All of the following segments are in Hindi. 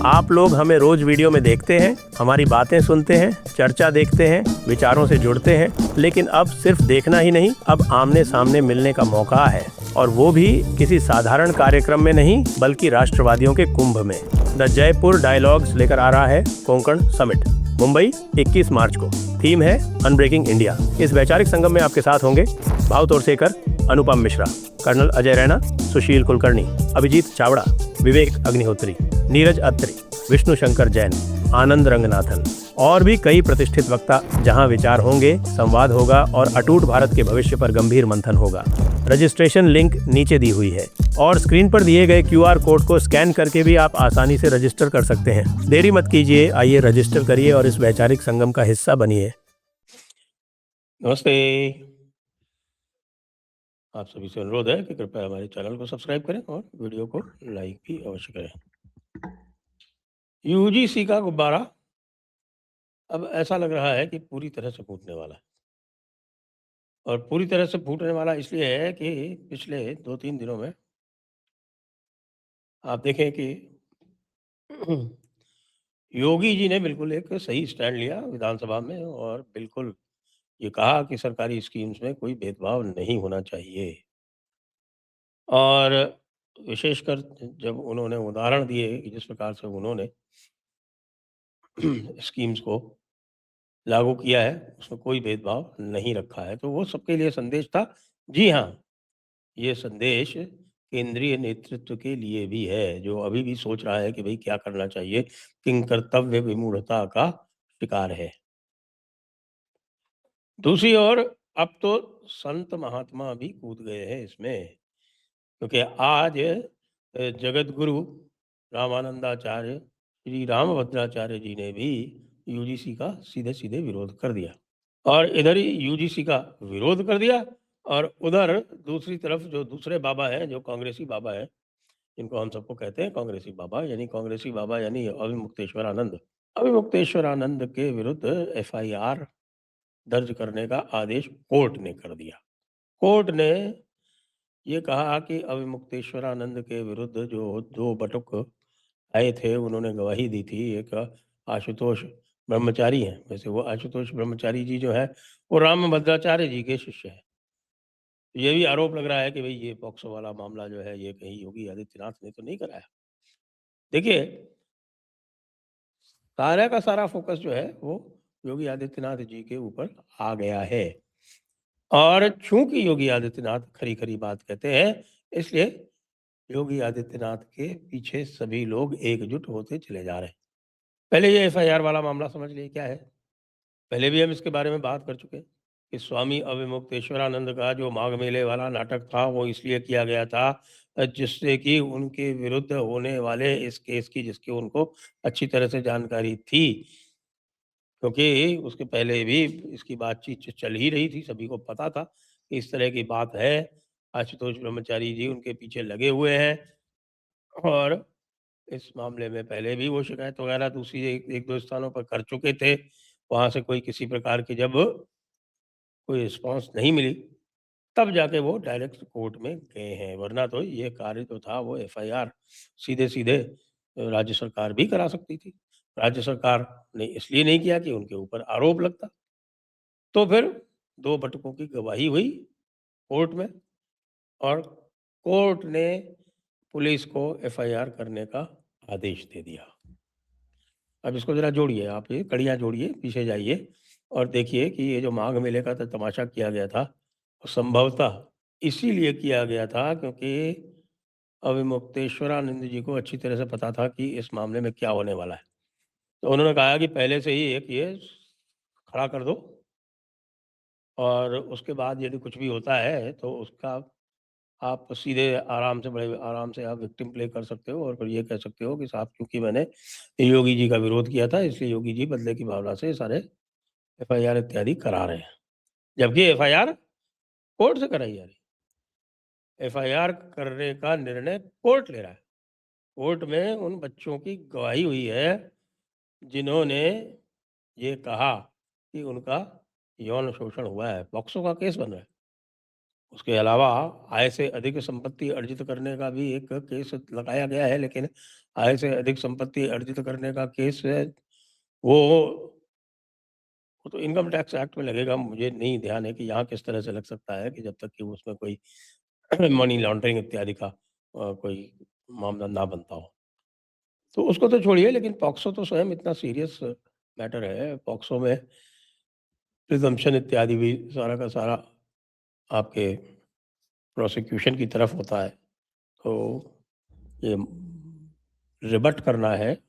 आप लोग हमें रोज वीडियो में देखते हैं, हमारी बातें सुनते हैं, चर्चा देखते हैं, विचारों से जुड़ते हैं, लेकिन अब सिर्फ देखना ही नहीं, अब आमने सामने मिलने का मौका है, और वो भी किसी साधारण कार्यक्रम में नहीं बल्कि राष्ट्रवादियों के कुंभ में। द जयपुर डायलॉग्स लेकर आ रहा है कोंकण समिट, मुंबई 21 मार्च को। थीम है अनब्रेकिंग इंडिया। इस वैचारिक संगम में आपके साथ होंगे भाव तोरसेकर, अनुपम मिश्रा, कर्नल अजय रैना, सुशील कुलकर्णी, अभिजीत चावड़ा, विवेक अग्निहोत्री, नीरज अत्री, विष्णु शंकर जैन, आनंद रंगनाथन और भी कई प्रतिष्ठित वक्ता। जहां विचार होंगे, संवाद होगा और अटूट भारत के भविष्य पर गंभीर मंथन होगा। रजिस्ट्रेशन लिंक नीचे दी हुई है और स्क्रीन पर दिए गए QR कोड को स्कैन करके भी आप आसानी से रजिस्टर कर सकते हैं। देरी मत कीजिए, आइए रजिस्टर करिए और इस वैचारिक संगम का हिस्सा बनिए। नमस्ते। आप सभी से अनुरोध है कि कृपया हमारे चैनल को सब्सक्राइब करें और वीडियो को लाइक भी अवश्य करें। UGC का गुब्बारा अब ऐसा लग रहा है कि पूरी तरह से फूटने वाला है, और पूरी तरह से फूटने वाला इसलिए है कि पिछले 2-3 दिनों में आप देखें कि योगी जी ने बिल्कुल एक सही स्टैंड लिया विधानसभा में, और बिल्कुल ये कहा कि सरकारी स्कीम्स में कोई भेदभाव नहीं होना चाहिए। और विशेषकर जब उन्होंने उदाहरण दिए कि जिस प्रकार से उन्होंने स्कीम्स को लागू किया है, उसमें कोई भेदभाव नहीं रखा है, तो वो सबके लिए संदेश था। जी हाँ, ये संदेश केंद्रीय नेतृत्व के लिए भी है, जो अभी भी सोच रहा है कि भई क्या करना चाहिए, किंकर्तव्य विमूढ़ता का शिकार है। दूसरी ओर अब तो संत महात्मा भी कूद गए हैं इसमें, क्योंकि आज जगत गुरु रामानंदाचार्य श्री रामभद्राचार्य जी ने भी UGC का सीधे-सीधे विरोध कर दिया। और इधर ही UGC का विरोध कर दिया, और उधर दूसरी तरफ जो दूसरे बाबा हैं, जो कांग्रेसी बाबा हैं, जिनको हम सबको कहते हैं कांग्रेसी बाबा यानी अविमुक्तेश्वरानंद। अविमुक्तेश्वरानंद के विरुद्ध FIR दर्ज करने का आदेश कोर्ट ने कर दिया। कोर्ट ने ये कहा कि अविमुक्तेश्वरानंद के विरुद्ध जो 2 बटुक आए थे, उन्होंने गवाही दी थी। एक आशुतोष ब्रह्मचारी हैं। वैसे वो आशुतोष ब्रह्मचारी जी जो है, वो रामभद्राचार्य जी के शिष्य हैं। ये भी आरोप लग रहा है कि भई ये पॉक्सो वाला मामला जो है, ये कहीं योगी आदित्यनाथ ने तो नहीं कराया। देखिए, सारा का सारा फ़ोकस जो है, वो योगी आदित्यनाथ जी के ऊपर आ गया है। और चूँकि योगी आदित्यनाथ खरी-खरी बात कहते हैं, इसलिए योगी आदित्यनाथ के पीछे सभी लोग एकजुट होते चले जा रहे हैं। पहले ये FIR वाला मामला समझ लिए क्या है? पहले भी हम इसके बारे में बात कर चुके हैं कि स्वामी अविमुक्तेश्वरानंद का जो माघ मेले वाला नाटक था, वो इसलिए किया गया था जिससे कि उनके विरुद्ध होने वाले इस केस की, जिसकी उनको अच्छी तरह से जानकारी थी, क्योंकि उसके पहले भी इसकी बातचीत चल ही रही थी, सभी को पता था कि इस तरह की बात है। आशुतोष ब्रह्मचारी जी उनके पीछे लगे हुए हैं, और इस मामले में पहले भी वो शिकायत वगैरह दूसरी 1-2 स्थानों पर कर चुके थे। वहाँ से कोई किसी प्रकार की जब कोई रिस्पॉन्स नहीं मिली, तब जाके वो डायरेक्ट कोर्ट में गए हैं, वरना तो ये कार्य जो था वो FIR सीधे-सीधे राज्य सरकार भी करा सकती थी। राज्य सरकार ने इसलिए नहीं किया कि उनके ऊपर आरोप लगता। तो फिर 2 बटुकों की गवाही हुई कोर्ट में, और कोर्ट ने पुलिस को FIR करने का आदेश दे दिया। अब इसको ज़रा जोड़िए, आप ये कड़ियाँ जोड़िए, पीछे जाइए और देखिए कि ये जो माघ मेले का तमाशा किया गया था, वो संभवतः इसीलिए किया गया था क्योंकि अविमुक्तेश्वरानंद जी को अच्छी तरह से पता था कि इस मामले में क्या होने वाला है। तो उन्होंने कहा कि पहले से ही एक ये खड़ा कर दो, और उसके बाद यदि कुछ भी होता है तो उसका आप सीधे आराम से, बड़े आराम से आप विक्टिम प्ले कर सकते हो, और फिर ये कह सकते हो कि साहब क्योंकि मैंने योगी जी का विरोध किया था, इसलिए योगी जी बदले की भावना से सारे FIR इत्यादि करा रहे हैं। जबकि FIR कोर्ट से कराई जा रही है। FIR करने का निर्णय कोर्ट ले रहा है। कोर्ट में उन बच्चों की गवाही हुई है, जिन्होंने ये कहा कि उनका यौन शोषण हुआ है। पॉक्सो का केस बन रहा है। उसके अलावा आय से अधिक संपत्ति अर्जित करने का भी एक केस लगाया गया है, लेकिन आय से अधिक संपत्ति अर्जित करने का केस वो वो तो इनकम टैक्स एक्ट में लगेगा। मुझे नहीं ध्यान है कि यहाँ किस तरह से लग सकता है, कि जब तक कि उसमें कोई मनी लॉन्ड्रिंग इत्यादि का कोई मामला ना बनता हो। तो उसको तो छोड़िए, लेकिन पॉक्सो तो स्वयं इतना सीरियस मैटर है। पॉक्सो में प्रिजम्पशन इत्यादि भी सारा का सारा आपके प्रोसिक्यूशन की तरफ होता है। तो ये रिबट करना है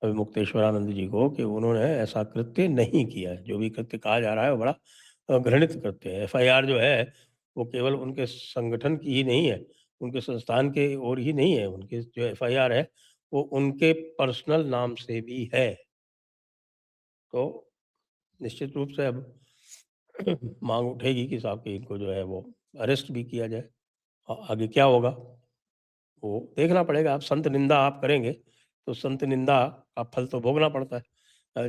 मुक्तेश्वरानंद जी को कि उन्होंने ऐसा कृत्य नहीं किया है। जो भी कृत्य कहा जा रहा है वो बड़ा घृणित कृत्य है। एफआईआर जो है वो केवल उनके संगठन की ही नहीं है, उनके संस्थान के ओर ही नहीं है। उनके जो एफआईआर है वो उनके पर्सनल नाम से भी है। तो निश्चित रूप से अब मांग उठेगी कि साहब कि इनको जो है वो अरेस्ट भी किया जाए। आगे क्या होगा वो देखना पड़ेगा। आप संत निंदा आप करेंगे तो संत निंदा का फल तो भोगना पड़ता है।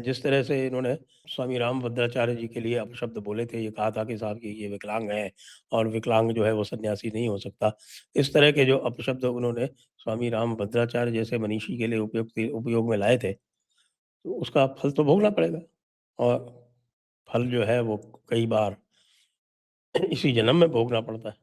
जिस तरह से इन्होंने स्वामी रामभद्राचार्य जी के लिए अपशब्द बोले थे, ये कहा था कि साहब कि ये विकलांग है और विकलांग जो है वो सन्यासी नहीं हो सकता। इस तरह के जो अपशब्द उन्होंने स्वामी रामभद्राचार्य जैसे मनीषी के लिए उपयोग में लाए थे, तो उसका फल तो भोगना पड़ेगा। और फल जो है वो कई बार इसी जन्म में भोगना पड़ता है।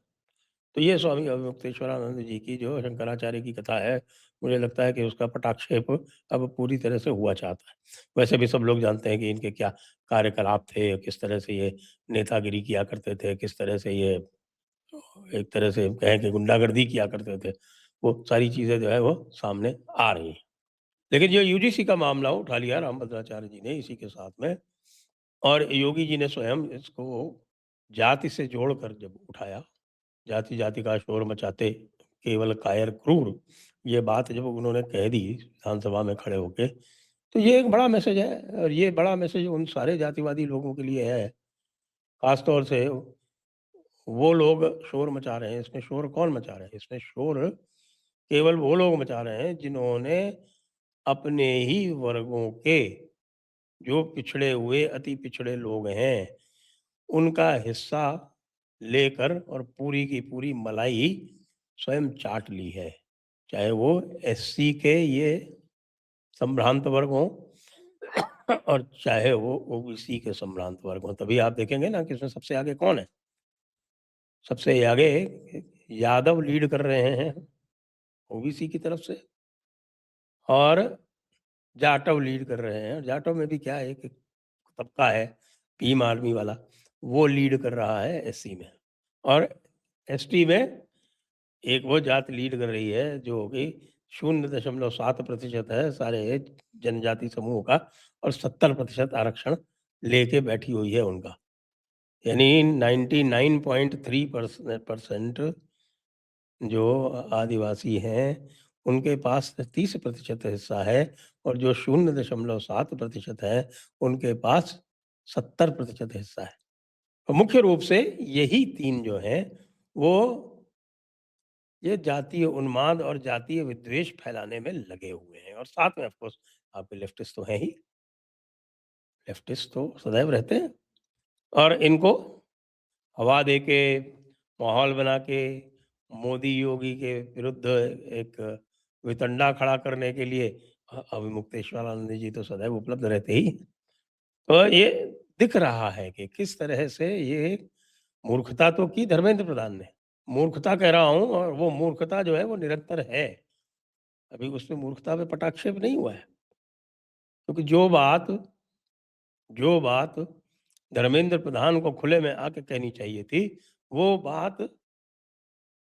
तो ये स्वामी अवमुक्तेश्वरानंद जी की जो शंकराचार्य की कथा है, मुझे लगता है कि उसका पटाक्षेप अब पूरी तरह से हुआ चाहता है। वैसे भी सब लोग जानते हैं कि इनके क्या कार्यकलाप थे, किस तरह से ये नेतागिरी किया करते थे, किस तरह से ये एक तरह से कहें कि गुंडागर्दी किया करते थे। वो सारी चीज़ें जो है वो सामने आ रही हैं। लेकिन जो यूजीसी का मामला उठा लिया रामभद्राचार्य जी ने इसी के साथ में, और योगी जी ने स्वयं इसको जाति से जोड़कर जब उठाया, जाति-जाति का शोर मचाते केवल कायर क्रूर, ये बात जब उन्होंने कह दी विधानसभा में खड़े होके, तो ये एक बड़ा मैसेज है। और ये बड़ा मैसेज उन सारे जातिवादी लोगों के लिए है। ख़ास तौर से वो लोग शोर मचा रहे हैं। इसमें शोर कौन मचा रहे हैं? इसमें शोर केवल वो लोग मचा रहे हैं जिन्होंने अपने ही वर्गों के जो पिछड़े हुए अति पिछड़े लोग हैं, उनका हिस्सा लेकर और पूरी की पूरी मलाई स्वयं चाट ली है। चाहे वो एससी के ये संभ्रांत वर्ग हों और चाहे वो ओबीसी के संभ्रांत वर्ग हों। तभी आप देखेंगे ना कि इसमें सबसे आगे कौन है? सबसे आगे यादव लीड कर रहे हैं ओबीसी की तरफ से, और जाटव लीड कर रहे हैं। जाटव में भी क्या है, एक तबका है भीम आर्मी वाला, वो लीड कर रहा है एससी में। और एसटी में एक वो जात लीड कर रही है जो कि 0.7% है सारे जनजाति समूह का, और 70% आरक्षण लेके बैठी हुई है उनका। यानी 99.3% जो आदिवासी हैं, उनके पास 30% हिस्सा है, और जो 0.7% है, उनके पास 70% हिस्सा है। तो मुख्य रूप से यही 3 जो हैं, वो ये जातीय उन्माद और जातीय विद्वेष फैलाने में लगे हुए हैं। और साथ में ऑफ कोर्स आपके लेफ्टिस्ट तो हैं ही, लेफ्टिस्ट तो सदैव रहते हैं, और इनको हवा दे के, माहौल बना के, मोदी योगी के विरुद्ध एक वितंडा खड़ा करने के लिए अविमुक्तेश्वरानंद जी तो सदैव उपलब्ध रहते ही। तो ये दिख रहा है कि किस तरह से ये मूर्खता तो की धर्मेंद्र प्रधान ने। मूर्खता कह रहा हूँ, और वो मूर्खता जो है वो निरंतर है। अभी उसमें मूर्खता पे पटाक्षेप नहीं हुआ है। क्योंकि जो बात धर्मेंद्र प्रधान को खुले में आके कहनी चाहिए थी, वो बात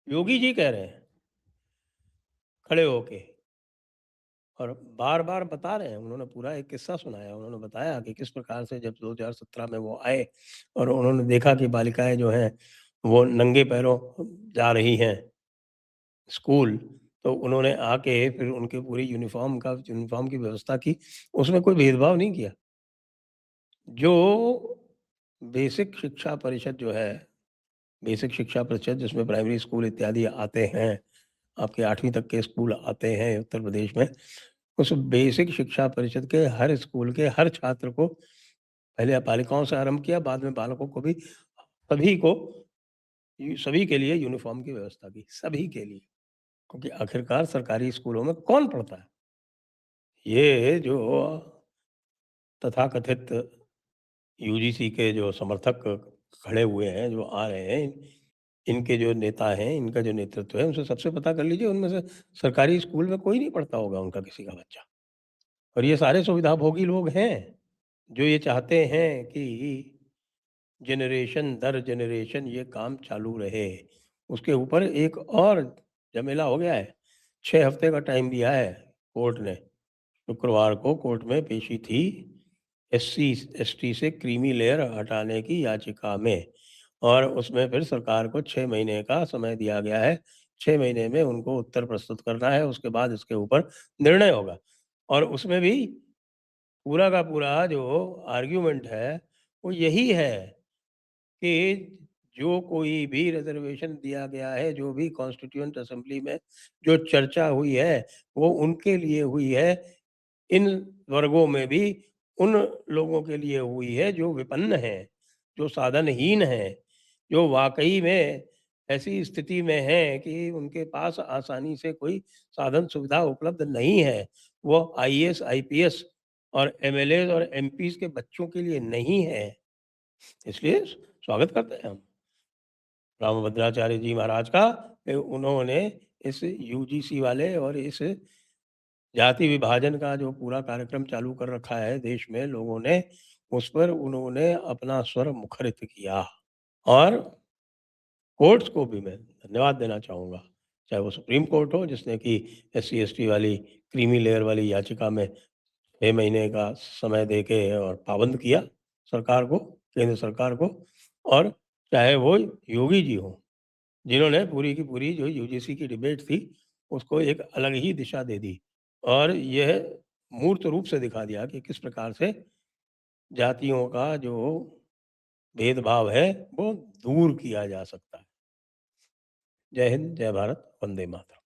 योगी जी कह रहे हैं, खड़े होके। और बार-बार बता रहे हैं, उन्होंने पूरा एक किस्सा सुनाया। उन्होंने बताया कि किस प्रकार से जब 2017 में वो आए और उन्होंने देखा कि बालिकाएँ जो हैं, वो नंगे पैरों जा रही हैं स्कूल, तो उन्होंने आके फिर उनके पूरी यूनिफ़ॉर्म की व्यवस्था की। उसमें कोई भेदभाव नहीं किया। जो बेसिक शिक्षा परिषद जो है, बेसिक शिक्षा परिषद जिसमें प्राइमरी स्कूल इत्यादि आते हैं, आपके 8वीं तक के स्कूल आते हैं उत्तर प्रदेश में, उस बेसिक शिक्षा परिषद के हर स्कूल के हर छात्र को पहले बालिकाओं से आरंभ किया, बाद में बालकों को भी, सभी को सभी के लिए यूनिफ़ॉर्म की व्यवस्था की, सभी के लिए। क्योंकि आखिरकार सरकारी स्कूलों में कौन पढ़ता है? ये जो तथाकथित यूजीसी के जो समर्थक खड़े हुए हैं, जो आ रहे हैं, इनके जो नेता हैं, इनका जो नेतृत्व है, उनसे सबसे पता कर लीजिए, उनमें से सरकारी स्कूल में कोई नहीं पढ़ता होगा उनका किसी का बच्चा। और ये सारे सुविधाभोगी लोग हैं, जो ये चाहते हैं कि जनरेशन दर जनरेशन ये काम चालू रहे। उसके ऊपर एक और झमेला हो गया है। 6 हफ्ते का टाइम दिया है कोर्ट ने। शुक्रवार को कोर्ट में पेशी थी एससी एसटी से क्रीमी लेयर हटाने की याचिका में, और उसमें फिर सरकार को 6 महीने का समय दिया गया है। 6 महीने में उनको उत्तर प्रस्तुत करना है, उसके बाद इसके ऊपर निर्णय होगा। और उसमें भी पूरा का पूरा जो आर्ग्यूमेंट है, वो यही है कि जो कोई भी रिज़र्वेशन दिया गया है, जो भी कॉन्स्टिट्यूएंट असेंबली में जो चर्चा हुई है, वो उनके लिए हुई है। इन वर्गों में भी उन लोगों के लिए हुई है जो विपन्न हैं, जो साधनहीन हैं, जो वाक़ई में ऐसी स्थिति में हैं कि उनके पास आसानी से कोई साधन सुविधा उपलब्ध नहीं है। वो आईएएस, आईपीएस और एमएलएज़ और एमपीज़ के बच्चों के लिए नहीं है। इसलिए स्वागत करते हैं हम रामभद्राचार्य जी महाराज का कि उन्होंने इस यूजीसी वाले और इस जाति विभाजन का जो पूरा कार्यक्रम चालू कर रखा है देश में लोगों ने, उस पर उन्होंने अपना स्वर मुखरित किया। और कोर्ट्स को भी मैं धन्यवाद देना चाहूँगा, चाहे वो सुप्रीम कोर्ट हो जिसने कि एससी एसटी वाली क्रीमी लेयर वाली याचिका में 6 महीने का समय देके और पाबंद किया सरकार को, केंद्र सरकार को, और चाहे वो योगी जी हों, जिन्होंने पूरी की पूरी जो यूजीसी की डिबेट थी, उसको एक अलग ही दिशा दे दी और यह मूर्त रूप से दिखा दिया कि किस प्रकार से जातियों का जो भेदभाव है, वो दूर किया जा सकता है। जय हिंद, जय भारत, वंदे मातरम।